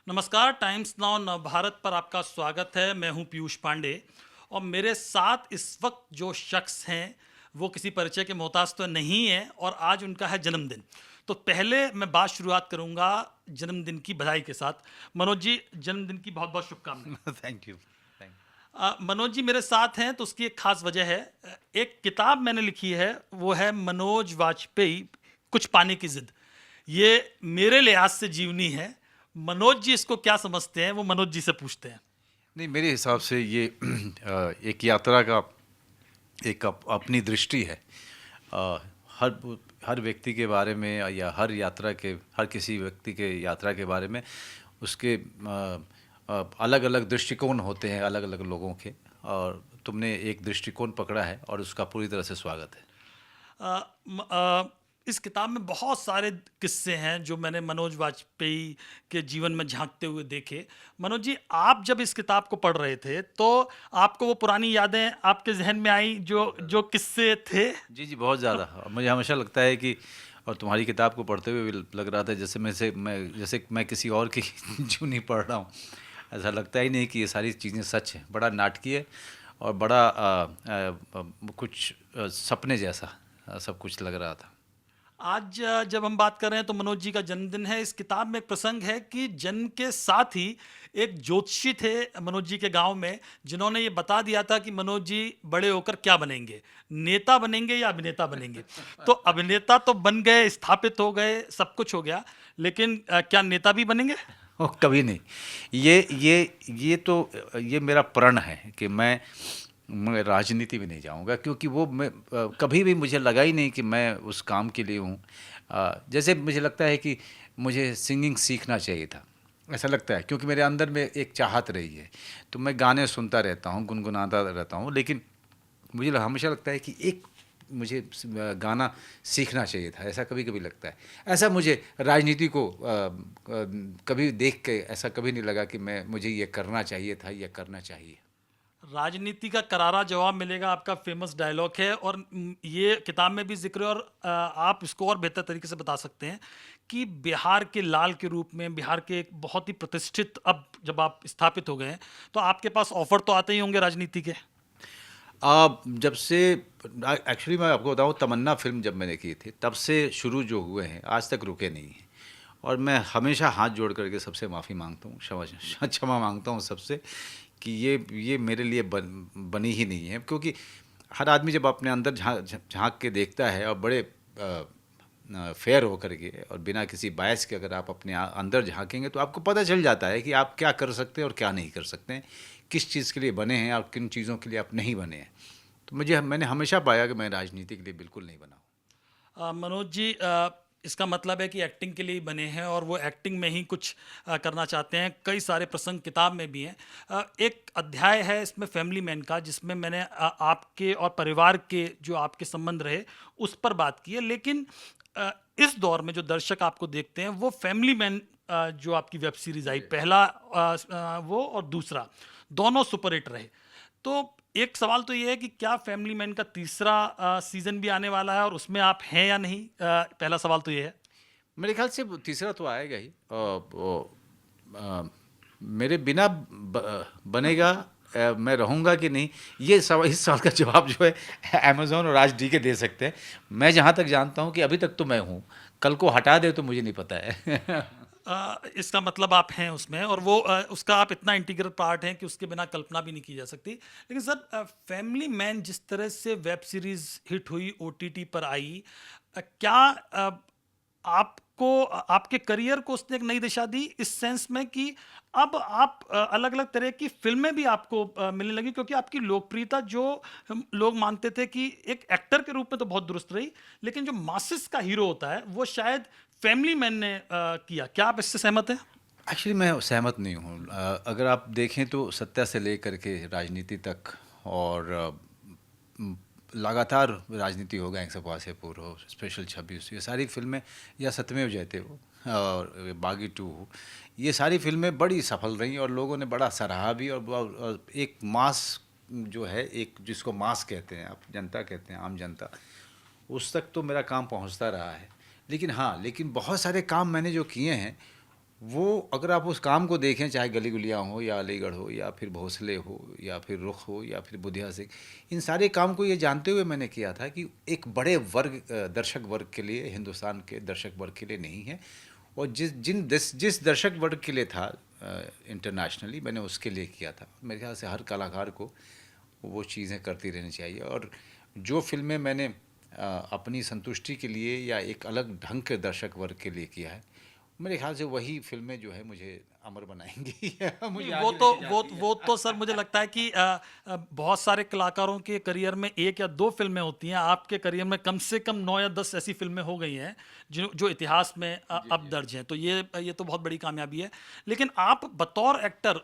नमस्कार, times now Navbharat पर आपका स्वागत है। मैं हूं पीयूष पांडे और मेरे साथ इस वक्त जो शख्स हैं वो किसी परिचय के मोहताज तो नहीं है और आज उनका है जन्मदिन। तो पहले मैं बात शुरुआत करूंगा जन्मदिन की बधाई के साथ। मनोज जी, जन्मदिन की बहुत बहुत शुभकामनाएं। Thank you thank Manoj ji मेरे साथ हैं तो उसकी एक खास वजह है। एक किताब मैंने लिखी है, वो है मनोज वाजपेयी कुछ पाने की जिद। ये मेरे लिहाज से जीवनी है। मनोज जी इसको क्या समझते हैं वो मनोज जी से पूछते हैं। नहीं, मेरे हिसाब से ये एक यात्रा का एक अपनी दृष्टि है। अ, हर हर व्यक्ति के बारे में या हर किसी व्यक्ति के यात्रा के बारे में उसके अलग अलग दृष्टिकोण होते हैं अलग अलग लोगों के। और तुमने एक दृष्टिकोण पकड़ा है और उसका पूरी तरह से स्वागत है। इस किताब में बहुत सारे किस्से हैं जो मैंने मनोज वाजपेयी के जीवन में झांकते हुए देखे। मनोज जी, आप जब इस किताब को पढ़ रहे थे तो आपको वो पुरानी यादें आपके जहन में आई जो बहुत ज़्यादा। जो किस्से थे? जी जी, बहुत ज़्यादा। मुझे हमेशा लगता है कि और तुम्हारी किताब को पढ़ते हुए भी लग रहा था जैसे मैं किसी और की जूनी पढ़ रहा हूँ। ऐसा लगता ही नहीं कि ये सारी चीज़ें सच हैं। बड़ा नाटकीय और बड़ा कुछ सपने जैसा सब कुछ लग रहा था। आज जब हम बात कर रहे हैं तो मनोज जी का जन्मदिन है। इस किताब में एक प्रसंग है कि जन्म के साथ ही एक ज्योतिषी थे मनोज जी के गांव में, जिन्होंने ये बता दिया था कि मनोज जी बड़े होकर क्या बनेंगे, नेता बनेंगे या अभिनेता बनेंगे। तो अभिनेता तो बन गए, स्थापित हो गए, सब कुछ हो गया, लेकिन क्या नेता भी बनेंगे? ओ, कभी नहीं। ये मेरा प्रण है कि मैं राजनीति में नहीं जाऊंगा, क्योंकि कभी भी मुझे लगा ही नहीं कि मैं उस काम के लिए हूँ। जैसे मुझे लगता है कि मुझे सिंगिंग सीखना चाहिए था, ऐसा लगता है, क्योंकि मेरे अंदर में एक चाहत रही है। तो मैं गाने सुनता रहता हूँ, गुनगुनाता रहता हूँ, लेकिन मुझे हमेशा लगता है कि मुझे गाना सीखना चाहिए था, ऐसा कभी कभी लगता है। ऐसा मुझे राजनीति को कभी देख के ऐसा कभी नहीं लगा कि मुझे ये करना चाहिए था, ये करना चाहिए। राजनीति का करारा जवाब मिलेगा, आपका फेमस डायलॉग है और ये किताब में भी जिक्र है। और आप इसको और बेहतर तरीके से बता सकते हैं कि बिहार के लाल के रूप में, बिहार के एक बहुत ही प्रतिष्ठित, अब जब आप स्थापित हो गए हैं तो आपके पास ऑफर तो आते ही होंगे राजनीति के। जब से एक्चुअली मैं आपको बताऊं, तमन्ना फिल्म जब मैंने की थी तब से शुरू जो हुए हैं आज तक रुके नहीं हैं। और मैं हमेशा हाथ जोड़ करके सबसे माफ़ी मांगता हूँ, क्षमा मांगता हूँ सबसे, कि ये मेरे लिए बनी ही नहीं है। क्योंकि हर आदमी जब अपने अंदर झांक के देखता है और बड़े फेयर होकर के और बिना किसी बायस के अगर आप अपने अंदर झांकेंगे तो आपको पता चल जाता है कि आप क्या कर सकते हैं और क्या नहीं कर सकते हैं, किस चीज़ के लिए बने हैं और किन चीज़ों के लिए आप नहीं बने हैं। तो मैंने हमेशा पाया कि मैं राजनीति के लिए बिल्कुल नहीं बना हूँ। मनोज जी, इसका मतलब है कि एक्टिंग के लिए ही बने हैं और वो एक्टिंग में ही कुछ करना चाहते हैं। कई सारे प्रसंग किताब में भी हैं। एक अध्याय है इसमें फैमिली मैन का, जिसमें मैंने आपके और परिवार के जो आपके संबंध रहे उस पर बात की है। लेकिन इस दौर में जो दर्शक आपको देखते हैं वो फैमिली मैन, जो आपकी वेब सीरीज आई, पहला वो और दूसरा दोनों सुपरहिट रहे। तो एक सवाल तो ये है कि क्या फैमिली मैन का तीसरा सीजन भी आने वाला है और उसमें आप हैं या नहीं? पहला सवाल तो ये है। मेरे ख्याल से तीसरा तो आएगा ही। मेरे बिना बनेगा, मैं रहूँगा कि नहीं, इस सवाल का जवाब जो है अमेज़ॉन और आज डी के दे सकते हैं। मैं जहाँ तक जानता हूँ कि अभी तक तो मैं हूँ, कल को हटा दे तो मुझे नहीं पता है। इसका मतलब आप हैं उसमें और वो उसका आप इतना इंटीग्रल पार्ट हैं कि उसके बिना कल्पना भी नहीं की जा सकती। लेकिन सर, फैमिली मैन जिस तरह से वेब सीरीज हिट हुई, ओटीटी पर आई, क्या आपको, आपके करियर को उसने एक नई दिशा दी इस सेंस में कि अब आप अलग अलग तरह की फिल्में भी आपको मिलने लगी? क्योंकि आपकी लोकप्रियता जो हम लोग मानते थे कि एक एक्टर के रूप में तो बहुत दुरुस्त रही, लेकिन जो मासिस का हीरो होता है वो शायद फैमिली मैन ने किया। क्या आप इससे सहमत हैं? एक्चुअली मैं सहमत नहीं हूँ। अगर आप देखें तो सत्या से लेकर के राजनीति तक और म, लगातार राजनीति हो, गैंग्स ऑफ वासेपुर हो, स्पेशल 26, ये सारी फिल्में, या सत्यमेव जयते हो और बागी 2 हो, ये सारी फिल्में बड़ी सफल रहीं और लोगों ने बड़ा सराहा भी। और एक मास जो है, एक जिसको मास कहते हैं, आप जनता कहते हैं, आम जनता, उस तक तो मेरा काम पहुंचता रहा है। लेकिन हाँ, लेकिन बहुत सारे काम मैंने जो किए हैं वो अगर आप उस काम को देखें, चाहे गली गुलियाँ हो या अलीगढ़ हो या फिर भोसले हो या फिर रुख हो या फिर बुधिया सिंह, इन सारे काम को ये जानते हुए मैंने किया था कि एक बड़े वर्ग, दर्शक वर्ग के लिए, हिंदुस्तान के दर्शक वर्ग के लिए नहीं है। और जिस दर्शक वर्ग के लिए था इंटरनेशनली, मैंने उसके लिए किया था। मेरे ख्याल से हर कलाकार को वो चीज़ें करती रहनी चाहिए। और जो फिल्में मैंने अपनी संतुष्टि के लिए या एक अलग ढंग के दर्शक वर्ग के लिए किया है, मेरे ख्याल से वही फिल्में जो है मुझे अमर बनाएंगी। मुझे नहीं, आगे लेके जाती वो हैं। तो सर मुझे लगता है कि बहुत सारे कलाकारों के करियर में एक या दो फिल्में होती हैं, आपके करियर में कम से कम 9 या 10 ऐसी फिल्में हो गई हैं जो जो इतिहास में अब दर्ज हैं, तो ये तो बहुत बड़ी कामयाबी है। लेकिन आप बतौर एक्टर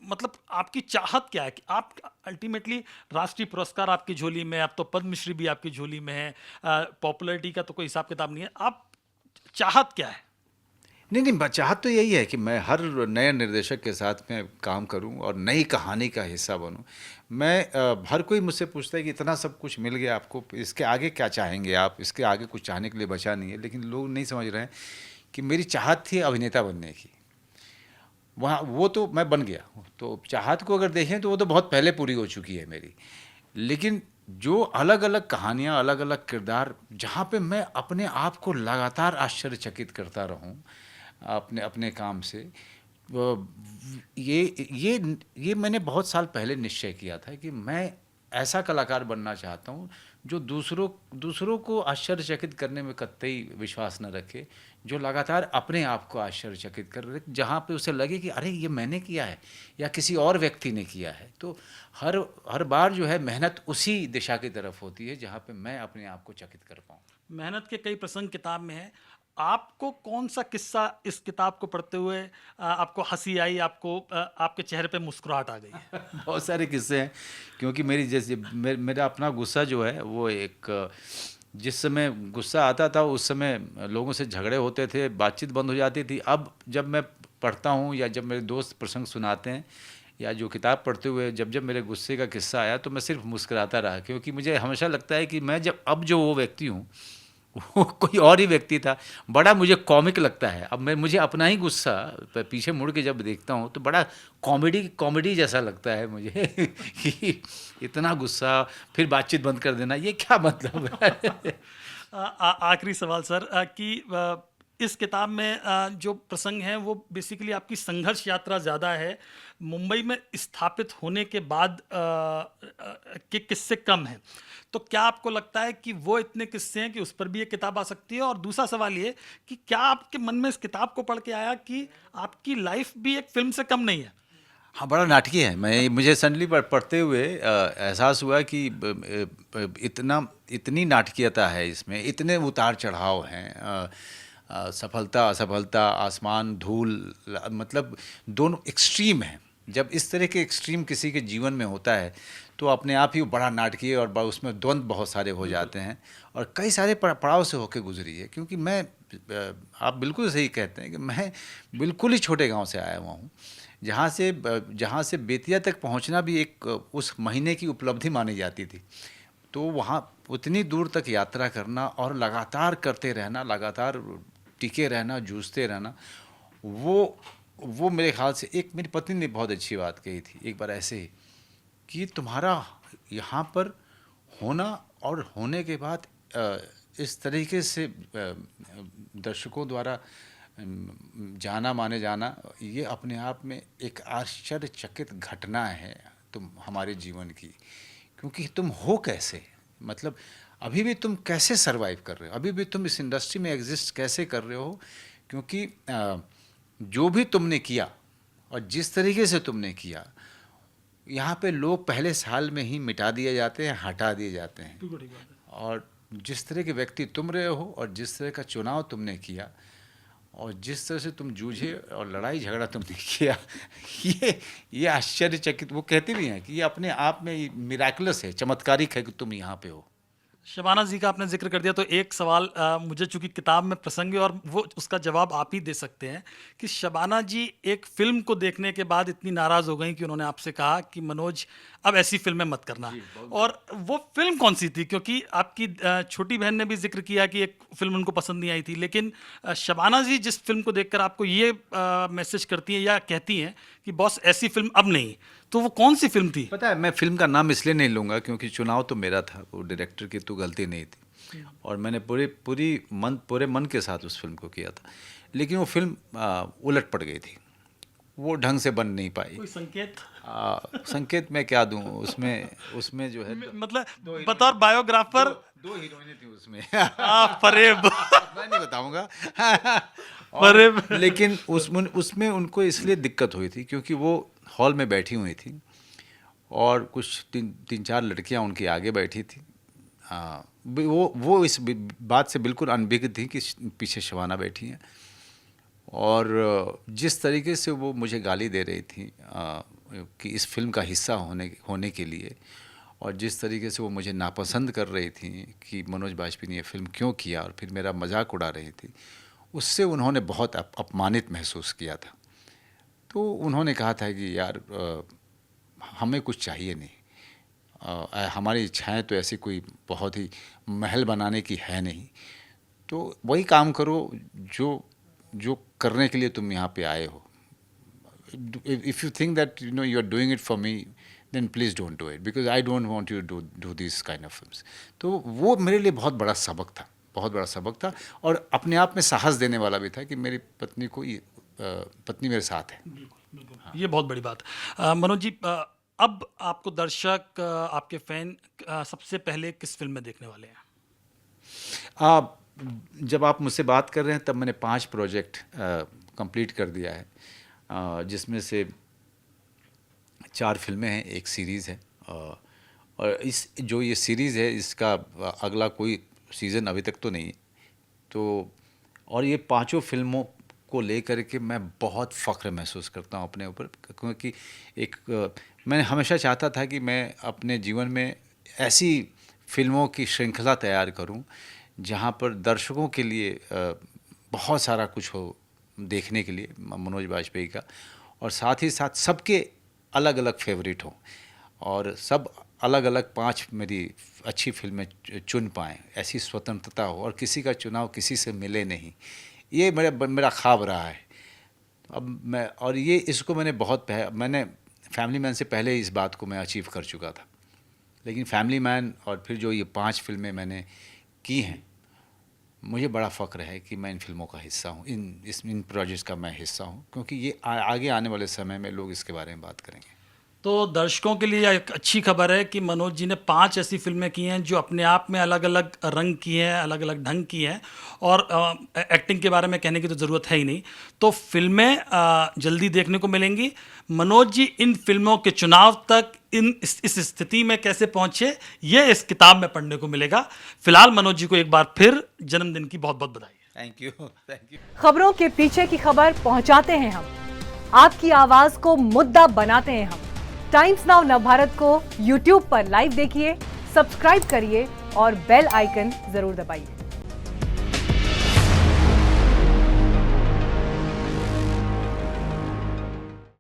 मतलब आपकी चाहत क्या है कि आप अल्टीमेटली राष्ट्रीय पुरस्कार आपकी झोली में है, अब तो पद्मश्री भी आपकी झोली में है, पॉपुलैरिटी का तो कोई हिसाब किताब नहीं है, आप चाहत क्या है? नहीं नहीं, चाहत तो यही है कि मैं हर नए निर्देशक के साथ में काम करूं और नई कहानी का हिस्सा बनूं। मैं हर कोई मुझसे पूछता है कि इतना सब कुछ मिल गया आपको, इसके आगे क्या चाहेंगे आप, इसके आगे कुछ चाहने के लिए बचा नहीं है। लेकिन लोग नहीं समझ रहे हैं कि मेरी चाहत थी अभिनेता बनने की, वहाँ वो तो मैं बन गया। तो चाहत को अगर देखें तो वो तो बहुत पहले पूरी हो चुकी है मेरी। लेकिन जो अलग अलग कहानियाँ, अलग अलग किरदार, जहाँ पे मैं अपने आप को लगातार आश्चर्यचकित करता रहूँ अपने अपने काम से, ये मैंने बहुत साल पहले निश्चय किया था कि मैं ऐसा कलाकार बनना चाहता हूँ जो दूसरों को आश्चर्यचकित करने में कतई विश्वास न रखे, जो लगातार अपने आप को आश्चर्यचकित कर रहे, जहाँ पे उसे लगे कि अरे ये मैंने किया है या किसी और व्यक्ति ने किया है। तो हर बार जो है मेहनत उसी दिशा की तरफ होती है जहाँ पे मैं अपने आप को चकित कर पाऊँ। मेहनत के कई प्रसंग किताब में है। आपको कौन सा किस्सा इस किताब को पढ़ते हुए आपको हंसी आई, आपको आपके चेहरे पे मुस्कुराहट आ गई है? बहुत सारे किस्से हैं, क्योंकि मेरी जैसे मेरा अपना गुस्सा जो है वो एक, जिस समय गुस्सा आता था उस समय लोगों से झगड़े होते थे, बातचीत बंद हो जाती थी। अब जब मैं पढ़ता हूँ या जब मेरे दोस्त प्रसंग सुनाते हैं या जो किताब पढ़ते हुए जब जब मेरे गुस्से का किस्सा आया तो मैं सिर्फ मुस्कुराता रहा, क्योंकि मुझे हमेशा लगता है कि मैं जब अब जो वो व्यक्ति हूँ वो कोई और ही व्यक्ति था। बड़ा मुझे कॉमिक लगता है अब मुझे अपना ही गुस्सा पीछे मुड़ के जब देखता हूँ तो बड़ा कॉमेडी जैसा लगता है मुझे कि इतना गुस्सा फिर बातचीत बंद कर देना, ये क्या मतलब है। आखिरी सवाल सर, कि इस किताब में जो प्रसंग हैं वो बेसिकली आपकी संघर्ष यात्रा ज़्यादा है, मुंबई में स्थापित होने के बाद के किस्से कम हैं। तो क्या आपको लगता है कि वो इतने किस्से हैं कि उस पर भी ये किताब आ सकती है? और दूसरा सवाल ये कि क्या आपके मन में इस किताब को पढ़ के आया कि आपकी लाइफ भी एक फिल्म से कम नहीं है? हाँ, बड़ा नाटकीय है। मुझे सडनली पढ़ते हुए एहसास हुआ कि इतनी नाटकीयता है इसमें, इतने उतार चढ़ाव हैं, सफलता असफलता, आसमान धूल, मतलब दोनों एक्सट्रीम हैं। जब इस तरह के एक्सट्रीम किसी के जीवन में होता है तो अपने आप ही वो बड़ा नाटकीय और उसमें द्वंद्व बहुत सारे हो जाते हैं और कई सारे पड़ाव से होकर गुजरी है। क्योंकि आप बिल्कुल सही कहते हैं कि मैं बिल्कुल ही छोटे गांव से आया हुआ हूँ, जहाँ से बेतिया तक पहुँचना भी एक उस महीने की उपलब्धि मानी जाती थी। तो वहाँ उतनी दूर तक यात्रा करना और लगातार करते रहना, लगातार टिके रहना, जूझते रहना, वो मेरे ख्याल से, एक मेरी पत्नी ने बहुत अच्छी बात कही थी एक बार ऐसे ही कि तुम्हारा यहाँ पर होना और होने के बाद इस तरीके से दर्शकों द्वारा जाना माने जाना, ये अपने आप में एक आश्चर्यचकित घटना है तुम हमारे जीवन की। क्योंकि तुम हो कैसे, मतलब अभी भी तुम कैसे सरवाइव कर रहे हो, अभी भी तुम इस इंडस्ट्री में एग्जिस्ट कैसे कर रहे हो। क्योंकि जो भी तुमने किया और जिस तरीके से तुमने किया, यहाँ पे लोग पहले साल में ही मिटा दिए जाते हैं, हटा दिए जाते हैं। और जिस तरह के व्यक्ति तुम रहे हो और जिस तरह का चुनाव तुमने किया और जिस तरह से तुम जूझे और लड़ाई झगड़ा तुमने किया, ये आश्चर्यचकित, वो कहते भी हैं कि ये अपने आप में मिराकुलस है, चमत्कारिक है कि तुम यहाँ पे हो। शबाना जी का आपने जिक्र कर दिया तो एक सवाल मुझे चूंकि किताब में प्रसंग है और वो उसका जवाब आप ही दे सकते हैं कि शबाना जी एक फिल्म को देखने के बाद इतनी नाराज़ हो गई कि उन्होंने आपसे कहा कि मनोज अब ऐसी फिल्में मत करना। और वो फिल्म कौन सी थी? क्योंकि आपकी छोटी बहन ने भी जिक्र किया कि एक फिल्म उनको पसंद नहीं आई थी, लेकिन शबाना जी जिस फिल्म को देखकर आपको ये मैसेज करती हैं या कहती हैं कि बॉस ऐसी फिल्म अब नहीं, तो वो कौन सी फिल्म थी? पता है, मैं फ़िल्म का नाम इसलिए नहीं लूँगा क्योंकि चुनाव तो मेरा था, वो डायरेक्टर की तो गलती नहीं थी और मैंने पूरे मन के साथ उस फिल्म को किया था। लेकिन वो फिल्म उलट पड़ गई थी, वो ढंग से बन नहीं पाई। कोई संकेत? संकेत मैं क्या दूँ, उसमें जो है मतलब बतौर बायोग्राफर दो हीरोइनें थी उसमें। फरेब। मैं नहीं बताऊंगा। फरेब। लेकिन उसमें उनको इसलिए दिक्कत हुई थी क्योंकि वो हॉल में बैठी हुई थी और कुछ तीन चार लड़कियां उनकी आगे बैठी थी। वो इस बात से बिल्कुल अनभिज्ञ थी कि पीछे शबाना बैठी हैं और जिस तरीके से वो मुझे गाली दे रही थी कि इस फिल्म का हिस्सा होने के लिए, और जिस तरीके से वो मुझे नापसंद कर रही थी कि मनोज बाजपेयी ने ये फिल्म क्यों किया और फिर मेरा मजाक उड़ा रही थी, उससे उन्होंने बहुत अपमानित महसूस किया था। तो उन्होंने कहा था कि यार हमें कुछ चाहिए नहीं, हमारी इच्छाएं तो ऐसी कोई बहुत ही महल बनाने की है नहीं, तो वही काम करो जो करने के लिए तुम यहाँ पे आए हो। If you think that you are doing it for me, then please don't do it because I don't want you to do these kind of films. तो वो मेरे लिए बहुत बड़ा सबक था और अपने आप में साहस देने वाला भी था कि मेरी पत्नी मेरे साथ है। हाँ। ये बहुत बड़ी बात। मनोज जी, अब आपको दर्शक, आपके फैन सबसे पहले किस फिल्म में देखने वाले हैं? जब आप मुझसे बात कर रहे हैं तब मैंने 5 प्रोजेक्ट कंप्लीट कर दिया है, जिसमें से 4 फिल्में हैं, एक सीरीज़ है और ये सीरीज़ है इसका अगला कोई सीज़न अभी तक तो नहीं। तो और ये 5 फिल्मों को लेकर के मैं बहुत फ़ख्र महसूस करता हूँ अपने ऊपर, क्योंकि मैंने हमेशा चाहता था कि मैं अपने जीवन में ऐसी फिल्मों की श्रृंखला तैयार करूँ जहाँ पर दर्शकों के लिए बहुत सारा कुछ हो देखने के लिए मनोज बाजपेयी का, और साथ ही साथ सबके अलग अलग फेवरेट हों और सब अलग अलग 5 मेरी अच्छी फिल्में चुन पाएँ, ऐसी स्वतंत्रता हो और किसी का चुनाव किसी से मिले नहीं। ये मेरा ख्वाब रहा है। अब इसको मैंने फैमिली मैन से पहले इस बात को मैं अचीव कर चुका था, लेकिन फैमिली मैन और फिर जो ये 5 फिल्में मैंने की हैं, मुझे बड़ा फ़ख्र है कि मैं इन फिल्मों का हिस्सा हूँ, इन प्रोजेक्ट्स का मैं हिस्सा हूँ, क्योंकि ये आगे आने वाले समय में लोग इसके बारे में बात करेंगे। तो दर्शकों के लिए एक अच्छी खबर है कि मनोज जी ने 5 ऐसी फिल्में की हैं जो अपने आप में अलग अलग रंग की हैं, अलग अलग ढंग की हैं, और एक्टिंग के बारे में कहने की तो ज़रूरत है ही नहीं। तो फिल्में जल्दी देखने को मिलेंगी। मनोज जी इन फिल्मों के चुनाव तक इस स्थिति में कैसे पहुँचे, ये इस किताब में पढ़ने को मिलेगा। फिलहाल मनोज जी को एक बार फिर जन्मदिन की बहुत बहुत बधाई। Thank you. खबरों के पीछे की खबर पहुंचाते हैं हम, आपकी आवाज को मुद्दा बनाते हैं हम। टाइम्स नाउ नवभारत को YouTube पर लाइव देखिए, सब्सक्राइब करिए और बेल आइकन जरूर दबाइए।